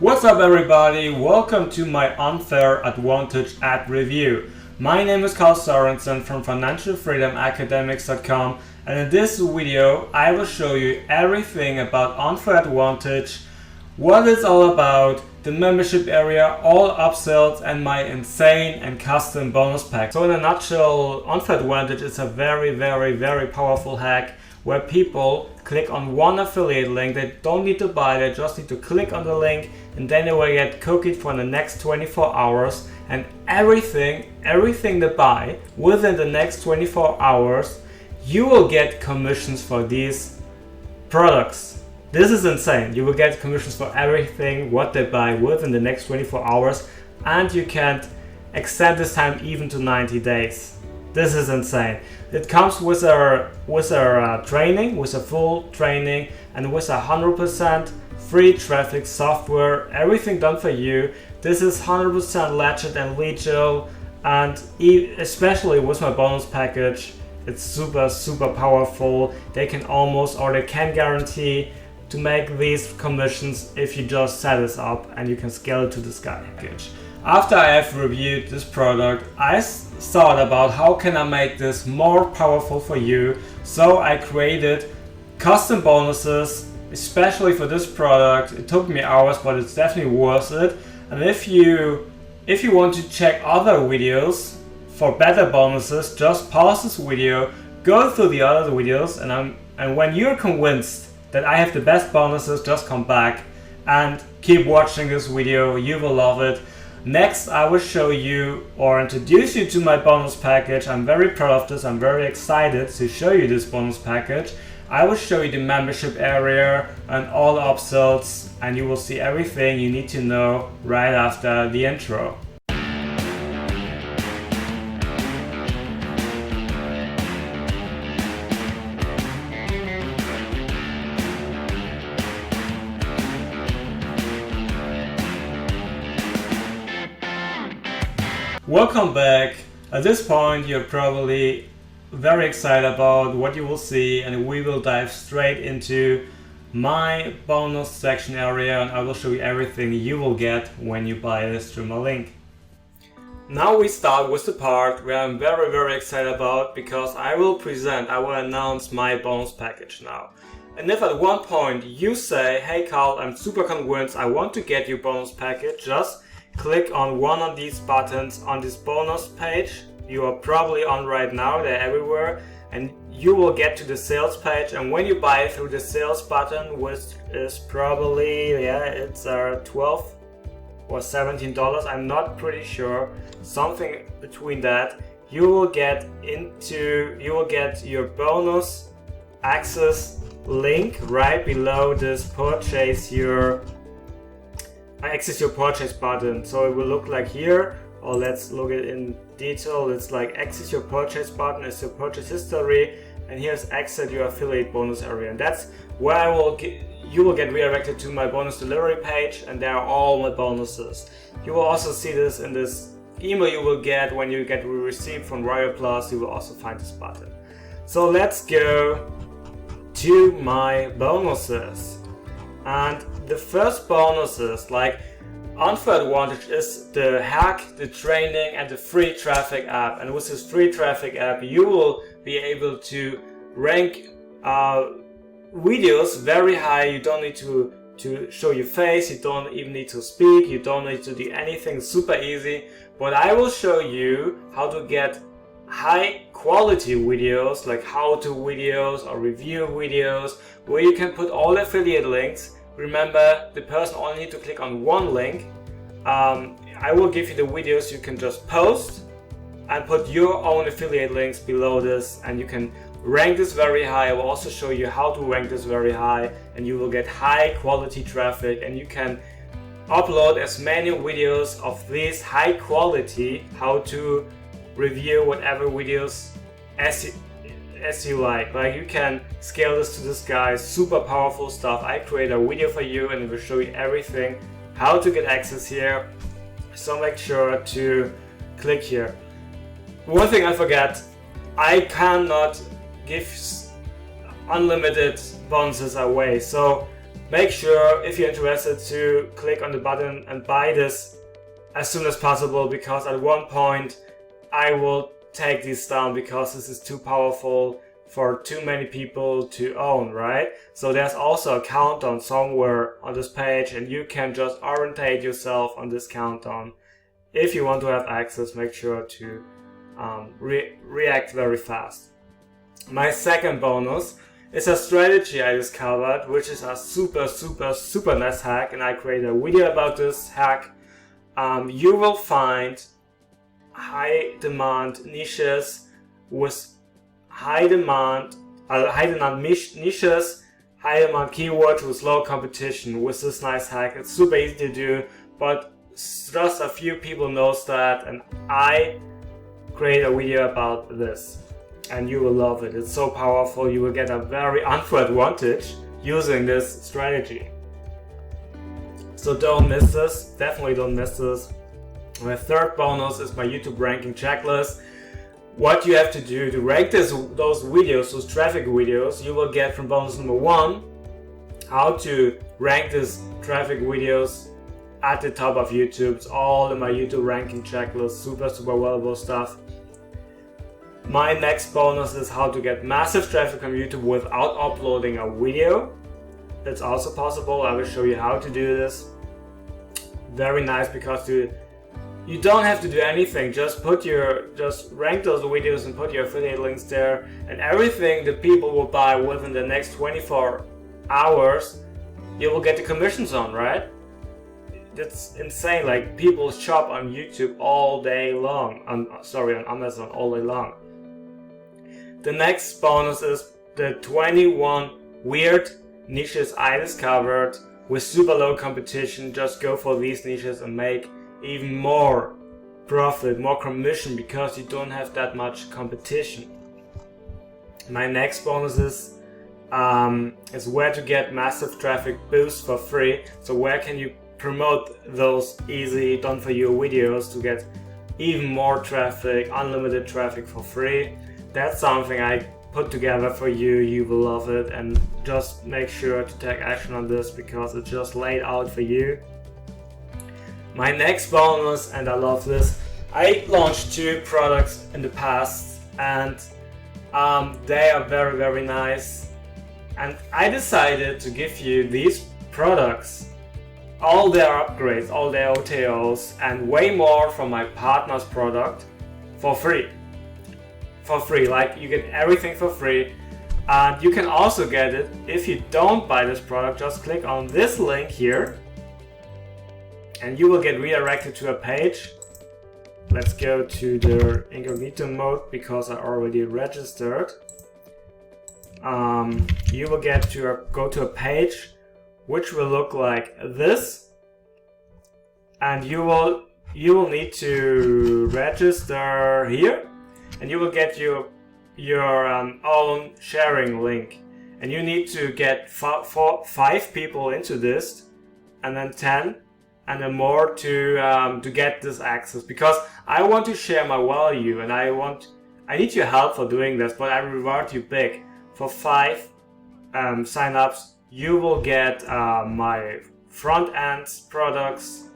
What's up everybody, welcome to my unfair advantage ad review. My name is 𝐘𝐨𝐮𝐿 from financialfreedomacademics.com, and in this video I will show you everything about unfair advantage, what it's all about, the membership area, all upsells, and my insane and custom bonus pack. So in a nutshell, unfair advantage is a very powerful hack where people click on one affiliate link. They don't need to buy, they just need to click on the link, and then they will get cookied for the next 24 hours, and everything they buy within the next 24 hours, you will get commissions for these products. This is insane. You will get commissions for everything what they buy within the next 24 hours, and you can extend this time even to 90 days. This is insane. It comes with our training, with a full training, and with 100% free traffic software, everything done for you. This is 100% legit and legal, and especially with my bonus package, it's super powerful. They can guarantee to make these commissions if you just set this up, and you can scale it to the sky package. After I have reviewed this product, I thought about how can I make this more powerful for you. So I created custom bonuses, especially for this product. It took me hours, but it's definitely worth it. And if you want to check other videos for better bonuses, just pause this video, go through the other videos, and when you're convinced that I have the best bonuses, just come back and keep watching this video. You will love it. Next, I will show you or introduce you to my bonus package. I'm very proud of this. I'm very excited to show you this bonus package. I will show you the membership area and all upsells, and you will see everything you need to know right after the intro. Welcome back. At this point you're probably very excited about what you will see, and we will dive straight into my bonus section area, and I will show you everything you will get when you buy this through my link. Now we start with the part where I'm very excited about, because I will announce my bonus package now. And if at one point you say, hey Carl, I'm super convinced, I want to get your bonus package, just click on one of these buttons on this bonus page you are probably on right now. They're everywhere, and you will get to the sales page. And when you buy through the sales button, which is probably it's $12 or $17, I'm not pretty sure, something between that, you will get your bonus access link right below this access your purchase button. So it will look like here, or let's look at it in detail. It's like access your purchase button is your purchase history, and here's exit your affiliate bonus area, and that's where you will get redirected to my bonus delivery page, and there are all my bonuses. You will also see this in this email you will get when you get received from Royal Plus. You will also find this button. So let's go to my bonuses. And the first bonuses, like unfair advantage, is the hack, the training, and the free traffic app. And with this free traffic app, you will be able to rank videos very high. You don't need to show your face, you don't even need to speak, you don't need to do anything, super easy. But I will show you how to get high quality videos, like how-to videos or review videos, where you can put all affiliate links. Remember, the person only needs to click on one link. I will give you the videos you can just post and put your own affiliate links below this, and you can rank this very high. I will also show you how to rank this very high, and you will get high quality traffic, and you can upload as many videos of this high quality how to review whatever videos as you like. Like, you can scale this to the sky, super powerful stuff. I create a video for you, and it will show you everything how to get access here, so make sure to click here. One thing I forgot, I cannot give unlimited bonuses away, so make sure, if you're interested, to click on the button and buy this as soon as possible, because at one point I will take these down because this is too powerful for too many people to own, right? So there's also a countdown somewhere on this page, and you can just orientate yourself on this countdown. If you want to have access, make sure to react very fast. My second bonus is a strategy I discovered, which is a super nice hack, and I created a video about this hack. You will find high demand niches with high demand niches, high demand keywords with low competition with this nice hack. It's super easy to do, but just a few people knows that, and I create a video about this, and you will love it. It's so powerful. You will get a very unfair advantage using this strategy. So don't miss this, definitely don't miss this. My third bonus is my YouTube ranking checklist. What you have to do to rank those videos, those traffic videos, you will get from bonus number 1, how to rank these traffic videos at the top of YouTube. It's all in my YouTube ranking checklist, super valuable stuff. My next bonus is how to get massive traffic from YouTube without uploading a video. It's also possible. I will show you how to do this. Very nice, because you don't have to do anything. Just rank those videos and put your affiliate links there, and everything that people will buy within the next 24 hours, you will get the commissions on, right? That's insane. Like, people shop on YouTube all day long. on Amazon all day long. The next bonus is the 21 weird niches I discovered with super low competition. Just go for these niches and make even more profit, more commission, because you don't have that much competition. My next bonus is where to get massive traffic boosts for free. So where can you promote those easy done for you videos to get even more traffic, unlimited traffic for free. That's something I put together for you. You will love it, and just make sure to take action on this because it's just laid out for you. My next bonus, and I love this, I launched 2 products in the past, and they are very nice, and I decided to give you these products, all their upgrades, all their OTOs, and way more from my partner's product for free. Like, you get everything for free, and you can also get it if you don't buy this product. Just click on this link here and you will get redirected to a page. Let's go to the incognito mode because I already registered. You will go to a page which will look like this, and you will need to register here, and you will get your own sharing link, and you need to get 5 people into this, and then 10, and then more to get this access, because I want to share my value, and I need your help for doing this, but I reward you big. For 5 sign-ups, you will get my front-end products,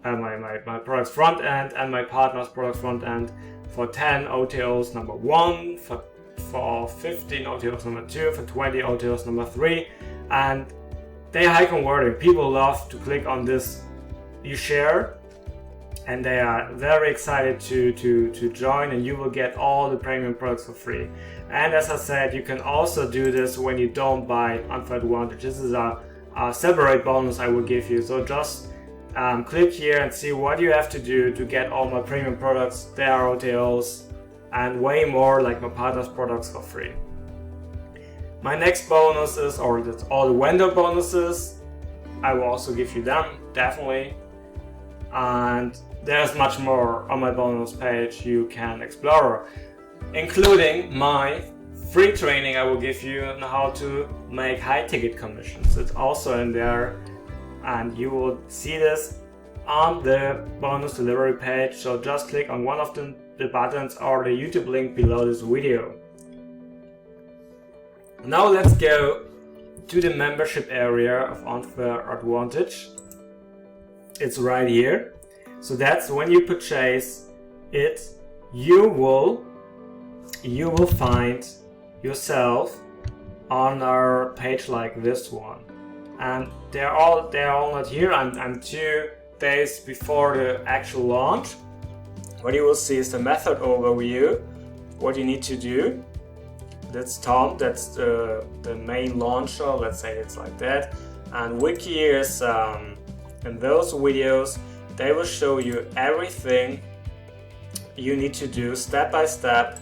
my products front-end, and my partner's products front-end for 10 OTOs number 1, for 15 OTOs number 2, for 20 OTOs number 3, and they are high converting. People love to click on this you share, and they are very excited to join, and you will get all the premium products for free. And as I said, you can also do this when you don't buy Unfair Advantage. This is a separate bonus I will give you. So just click here and see what you have to do to get all my premium products, their OTOs, and way more like my partner's products for free. My next bonuses, or that's all the vendor bonuses, I will also give you them, definitely. And there's much more on my bonus page you can explore, including my free training I will give you on how to make high ticket commissions. It's also in there, and you will see this on the bonus delivery page. So just click on one of the buttons or the YouTube link below this video. Now let's go to the membership area of Unfair Advantage. It's right here. So that's when you purchase it, you will find yourself on our page like this one. And they're all not here. I'm 2 days before the actual launch. What you will see is the method overview, what you need to do. That's Tom, that's the main launcher, let's say it's like that. And Wiki is, in those videos, they will show you everything you need to do step by step,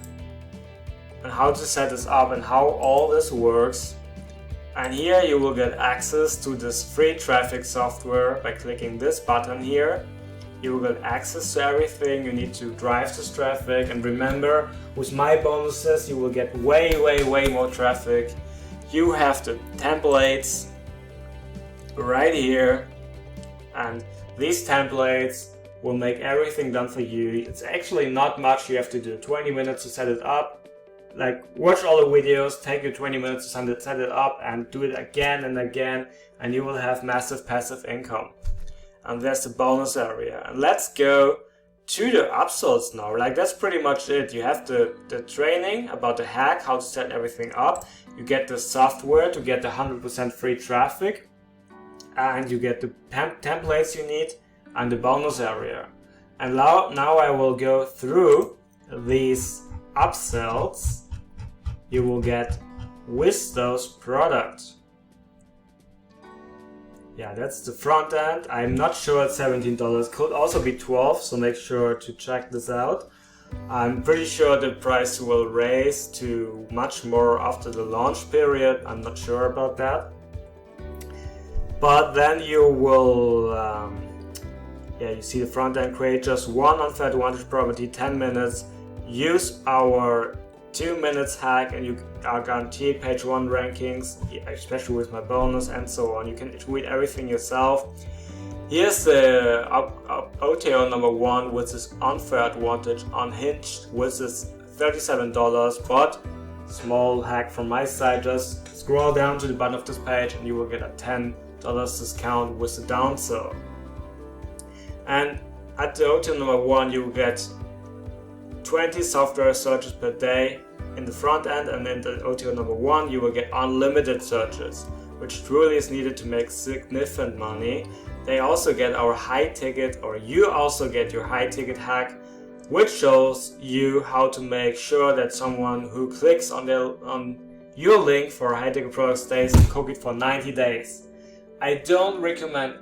and how to set this up and how all this works. And here you will get access to this free traffic software by clicking this button here. You will get access to everything you need to drive this traffic. And remember, with my bonuses you will get way more traffic. You have the templates right here, and these templates will make everything done for you. It's actually not much you have to do. 20 minutes to set it up. Like, watch all the videos, take you 20 minutes to set it up, and do it again and again, and you will have massive passive income. And there's the bonus area. And let's go to the upsells now. Like, that's pretty much it. You have the training about the hack, how to set everything up. You get the software to get the 100% free traffic, and you get the templates you need and the bonus area. And now I will go through these upsells you will get with those products. Yeah, that's the front end. I'm not sure it's $17, could also be $12, so make sure to check this out. I'm pretty sure the price will raise to much more after the launch period. I'm not sure about that. But then you will, you see the front end, create just one Unfair Advantage property, 10 minutes, use our 2 minutes hack, and you are guaranteed page 1 rankings, especially with my bonus and so on. You can read everything yourself. Here's the OTO number 1, which is Unfair Advantage Unhinged, which is $37, but small hack from my side, just scroll down to the bottom of this page and you will get a $10 discount with the downsell. And at the OTO number 1 you will get 20 software searches per day in the front end, and in the OTO number 1 you will get unlimited searches, which truly is needed to make significant money. They also get our high ticket, or you also get your high ticket hack, which shows you how to make sure that someone who clicks on your link for a high ticket product stays in cookie for 90 days. I don't recommend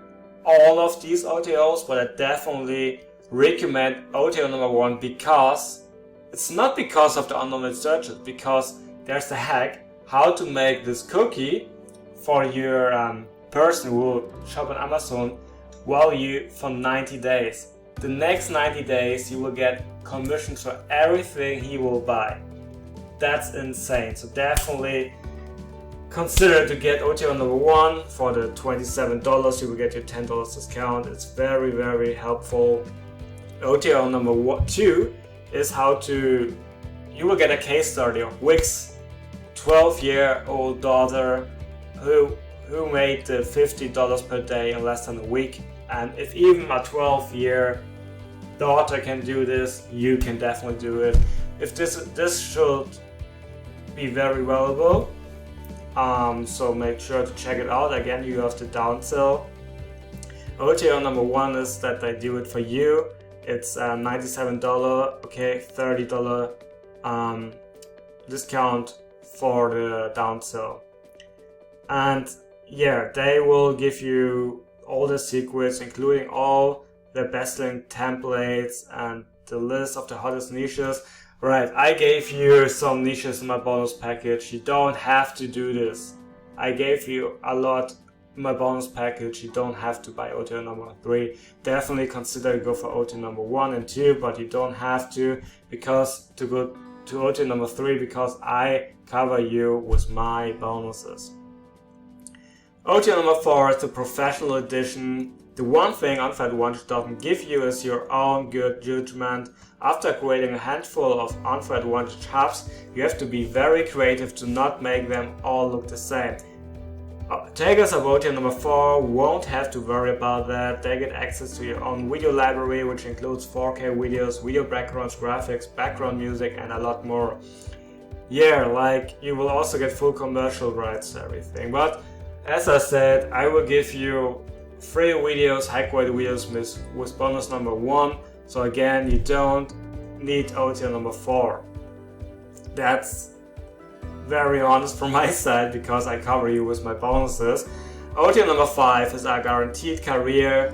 all of these OTOs, but I definitely recommend OTO number 1 because it's not because of the unlimited searches, because there's a hack how to make this cookie for your person who will shop on Amazon for 90 days. The next 90 days you will get commissions for everything he will buy. That's insane. So definitely consider to get OTO number 1 for the $27. You will get your $10 discount. It's very helpful. OTO number 2 is you will get a case study of Vick's 12-year-old daughter who made the $50 per day in less than a week. And if even a 12-year daughter can do this, you can definitely do it. If this should be very valuable, so make sure to check it out. Again, you have to downsell. OTO number 1 is that they do it for you. It's $97, okay, $30 discount for the downsell. And yeah, they will give you all the secrets, including all the best-selling templates and the list of the hottest niches. Right, I gave you some niches in my bonus package. You don't have to do this. I gave you a lot in my bonus package. You don't have to buy OTO number 3. Definitely consider go for OTO number 1 and 2, but you don't have to go to OTO number 3 because I cover you with my bonuses. OTO number 4 is the professional edition. The one thing Unfair Advantage doesn't give you is your own good judgment. After creating a handful of Unfair Advantage hubs, you have to be very creative to not make them all look the same. Takers of OTN number 4 won't have to worry about that. They get access to your own video library, which includes 4K videos, video backgrounds, graphics, background music, and a lot more. Yeah, like you will also get full commercial rights to everything. But as I said, I will give you free videos, high quality videos with bonus number 1. So again, you don't need OTN number 4. That's very honest from my side because I cover you with my bonuses. OTN number 5 is our guaranteed career.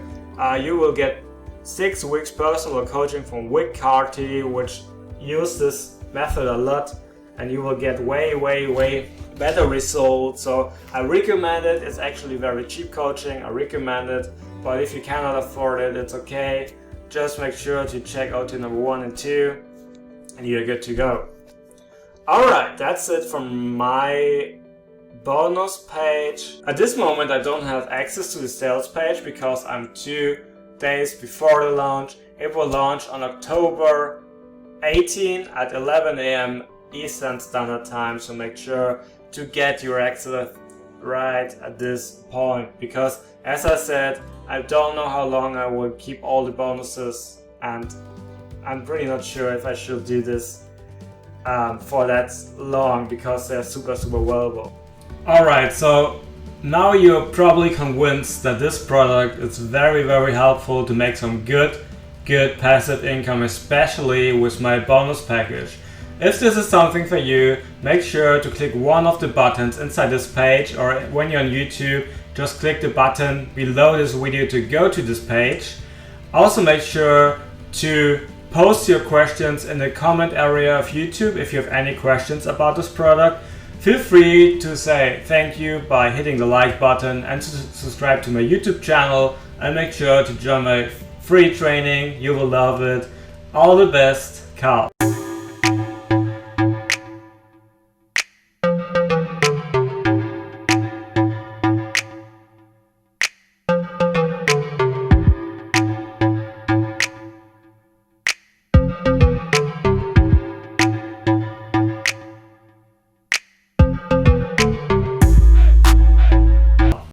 You will get 6 weeks personal coaching from Vick Carty, which use this method a lot, and you will get way better results. So I recommend it. It's actually very cheap coaching. I recommend it, but if you cannot afford it, it's okay. Just make sure to check OTN number 1 and 2 and you're good to go. Alright, that's it from my bonus page. At this moment I don't have access to the sales page because I'm 2 days before the launch. It will launch on October 18 at 11 AM Eastern Standard Time, so make sure to get your access right at this point, because as I said, I don't know how long I will keep all the bonuses, and I'm pretty not sure if I should do this for that long because they're super valuable. Alright, so now you're probably convinced that this product is very helpful to make some good passive income, especially with my bonus package. If this is something for you, make sure to click one of the buttons inside this page, or when you're on YouTube, just click the button below this video to go to this page. Also make sure to post your questions in the comment area of YouTube if you have any questions about this product. Feel free to say thank you by hitting the like button and subscribe to my YouTube channel, and make sure to join my free training. You will love it. All the best, Carl.